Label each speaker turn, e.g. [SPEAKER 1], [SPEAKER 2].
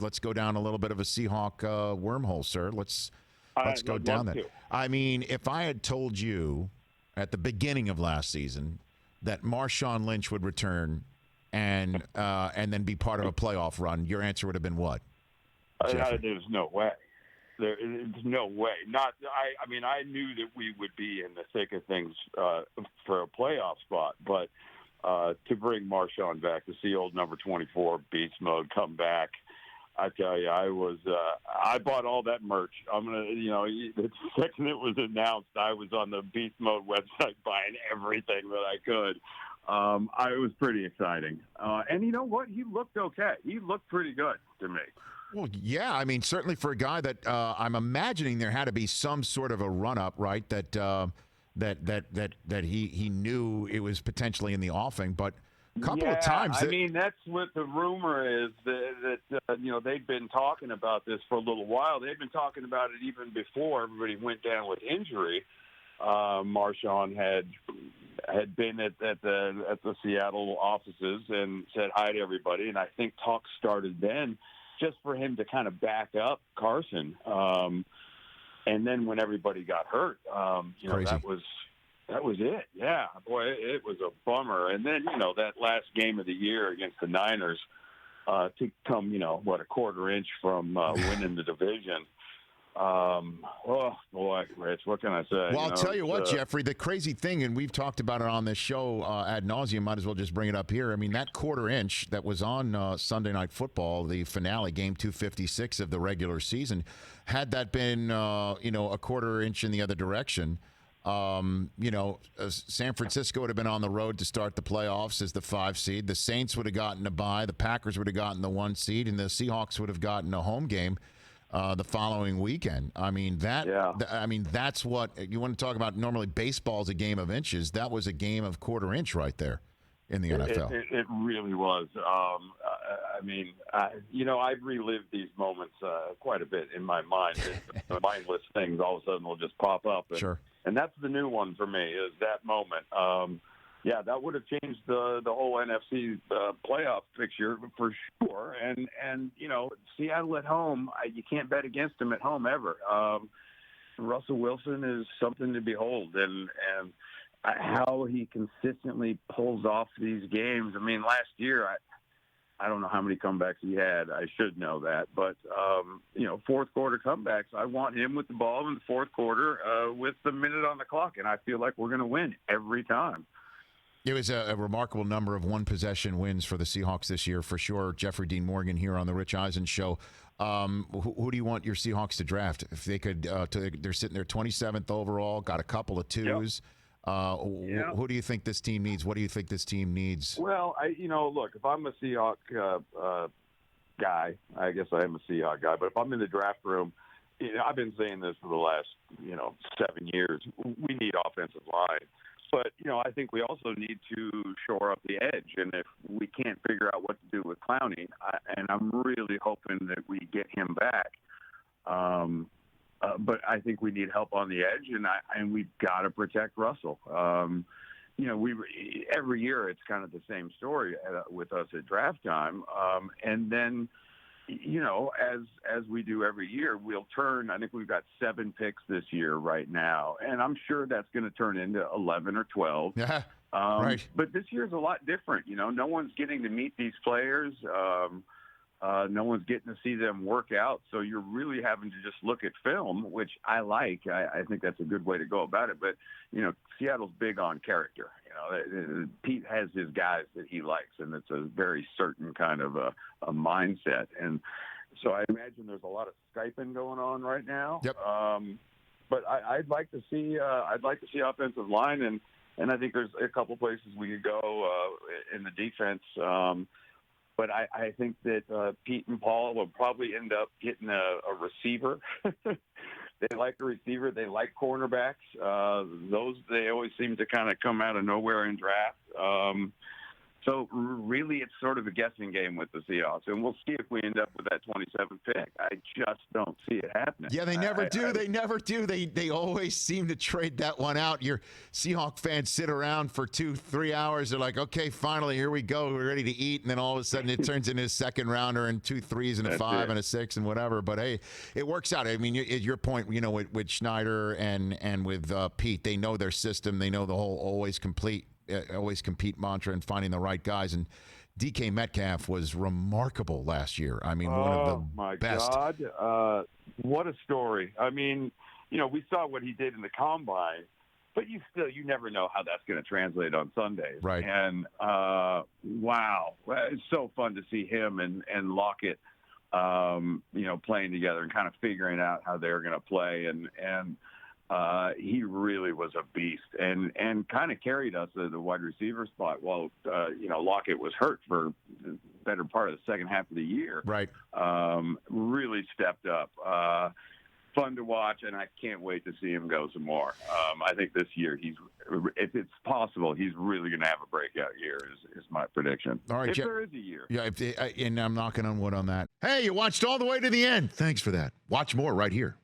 [SPEAKER 1] let's go down a little bit of a Seahawk wormhole, sir. Let's go
[SPEAKER 2] I'd
[SPEAKER 1] down
[SPEAKER 2] love
[SPEAKER 1] that.
[SPEAKER 2] to.
[SPEAKER 1] I mean, if I had told you at the beginning of last season that Marshawn Lynch would return and then be part of a playoff run, your answer would have been what?
[SPEAKER 2] There's no way. There's no way. I mean, I knew that we would be in the thick of things for a playoff spot, but to bring Marshawn back, to see old number 24 beast mode come back, I tell you, I bought all that merch. I'm gonna, the second it was announced, I was on the beast mode website buying everything that I could. It was pretty exciting, and you know what? He looked okay. He looked pretty good to me.
[SPEAKER 1] Well, yeah, I mean, certainly for a guy that I'm imagining there had to be some sort of a run-up, right? That he knew it was potentially in the offing, but a couple of times.
[SPEAKER 2] I mean, that's what the rumor is that they've been talking about this for a little while. They've been talking about it even before everybody went down with injury. Marshawn had been at the Seattle offices and said hi to everybody, and I think talk started then, just for him to kind of back up Carson. And then when everybody got hurt, that was it. Yeah, boy, it was a bummer. And then, that last game of the year against the Niners, to come, a quarter inch from winning the division. Oh, boy, Rich, what can I say?
[SPEAKER 1] Well, I'll tell you what, Jeffrey, the crazy thing, and we've talked about it on this show ad nauseum, might as well just bring it up here. I mean, that quarter inch that was on Sunday Night Football, the finale, game 256 of the regular season, had that been, a quarter inch in the other direction, San Francisco would have been on the road to start the playoffs as the 5 seed. The Saints would have gotten a bye. The Packers would have gotten the 1 seed, and the Seahawks would have gotten a home game the following weekend. I mean, that's what you want to talk about. Normally, baseball's a game of inches. That was a game of quarter inch right there in the NFL.
[SPEAKER 2] It really was. I've relived these moments quite a bit in my mind. Mindless things all of a sudden will just pop up.
[SPEAKER 1] Sure.
[SPEAKER 2] And that's the new one for me, is that moment. That would have changed the whole NFC playoff picture for sure. And Seattle at home, you can't bet against them at home ever. Russell Wilson is something to behold, and how he consistently pulls off these games. I mean, last year, I don't know how many comebacks he had. I should know that. But, fourth quarter comebacks, I want him with the ball in the fourth quarter with the minute on the clock, and I feel like we're going to win every time.
[SPEAKER 1] It was a remarkable number of one-possession wins for the Seahawks this year, for sure. Jeffrey Dean Morgan here on the Rich Eisen Show. Who do you want your Seahawks to draft? If they could, they're sitting there 27th overall, got a couple of twos. Yep. Who do you think this team needs? What do you think this team needs?
[SPEAKER 2] Well, look, if I'm a Seahawk guy, I guess I am a Seahawk guy, but if I'm in the draft room, I've been saying this for the last, 7 years. We need offensive line. But, I think we also need to shore up the edge. And if we can't figure out what to do with Clowney, and I'm really hoping that we get him back, but I think we need help on the edge, and we've got to protect Russell. Every year it's kind of the same story with us at draft time. And then, as we do every year, we'll turn. I think we've got 7 picks this year right now, and I'm sure that's going to turn into 11 or 12.
[SPEAKER 1] Yeah, right.
[SPEAKER 2] But this year's a lot different. No one's getting to meet these players. No one's getting to see them work out. So you're really having to just look at film, which I like. I think that's a good way to go about it. But, Seattle's big on character. Pete has his guys that he likes, and it's a very certain kind of a mindset. And so I imagine there's a lot of Skyping going on right now.
[SPEAKER 1] Yep.
[SPEAKER 2] But I'd like to see offensive line, and I think there's a couple places we could go in the defense. But I think that Pete and Paul will probably end up getting a receiver. They like a receiver. They like cornerbacks. They always seem to kind of come out of nowhere in draft. So really, it's sort of a guessing game with the Seahawks, and we'll see if we end up with that 27th pick. I just don't see it happening.
[SPEAKER 1] Yeah, they never do. They never do. They always seem to trade that one out. Your Seahawk fans sit around for 2-3 hours. They're like, okay, finally, here we go. We're ready to eat. And then all of a sudden it turns into a second rounder and 2 threes and a 5 and a 6 and whatever. But, hey, it works out. I mean, your point, with Schneider and with Pete, they know their system. They know the whole always compete mantra and finding the right guys. And DK Metcalf was remarkable last year. I mean, one of the best.
[SPEAKER 2] Oh, my God. What a story. I mean, we saw what he did in the combine, but you never know how that's going to translate on Sundays.
[SPEAKER 1] Right.
[SPEAKER 2] And, wow, it's so fun to see him and Lockett, playing together and kind of figuring out how they're going to play. And he really was a beast and kind of carried us to the wide receiver spot while, Lockett was hurt for the better part of the second half of the year.
[SPEAKER 1] Right.
[SPEAKER 2] Really stepped up. Fun to watch, and I can't wait to see him go some more. I think this year if it's possible, he's really going to have a breakout year is my prediction.
[SPEAKER 1] All right,
[SPEAKER 2] if there is a year.
[SPEAKER 1] Yeah, and I'm knocking on wood on that. Hey, you watched all the way to the end. Thanks for that. Watch more right here.